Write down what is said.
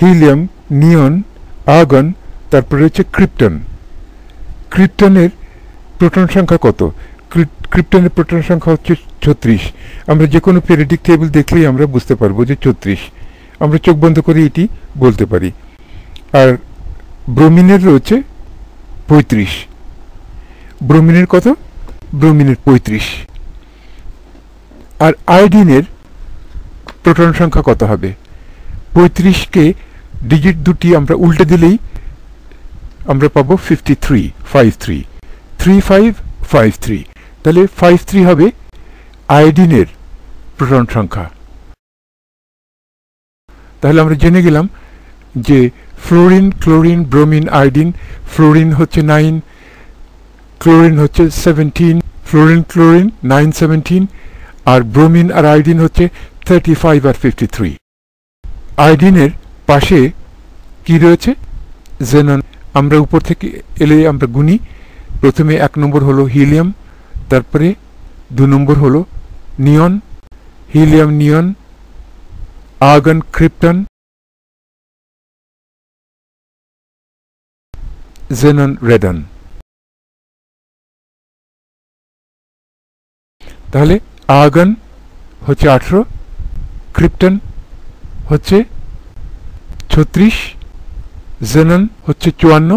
Helium, নিয়ন, argon, তারপরে হচ্ছে krypton. ক্রিপ্টনের proton সংখ্যা কত? ক্রিপ্টনের প্রোটন সংখ্যা হচ্ছে 36। আমরা যে কোনো পেরিয়ডিক টেবিল দেখলেই আমরা বুঝতে পারবো যে 34। আমরা চোখ বন্ধ করে এটি বলতে পারি। আর ব্রোমিনের রয়েছে 35। ব্রোমিনের কত? ব্রোমিনের 35। আর আয়োডিনের প্রোটন সংখ্যা কত হবে? 35কে ডিজিট দুটি আমরা উল্টে দিলেই আমরা পাবো 53, 53, 3553। তাহলে 53 হবে আয়োডিনের প্রোটন সংখ্যা। তাহলে আমরা জেনে গেলাম যে fluorine, chlorine, bromine, iodine. Fluorine হচ্ছে 9, ক্লোরিন হচ্ছে 17, ফ্লোরিন ক্লোরিন 9, 17, আর ব্রোমিন আর আয়োডিন হচ্ছে 35 আর 53। আয়োডিনের পাশে কি রয়েছে? জেনন। আমরা উপর থেকে এলে আমরা গুনি। প্রথমে 1 নম্বর হলো হিলিয়াম, তারপরে 2 নম্বর হলো নিয়ন, হিলিয়াম, নিয়ন, আর্গন, ক্রিপ্টন, জেনন, রেডন। তাহলে আর্গন হচ্ছে 18, ক্রিপ্টন হচ্ছে 36, জেনন হচ্ছে 54,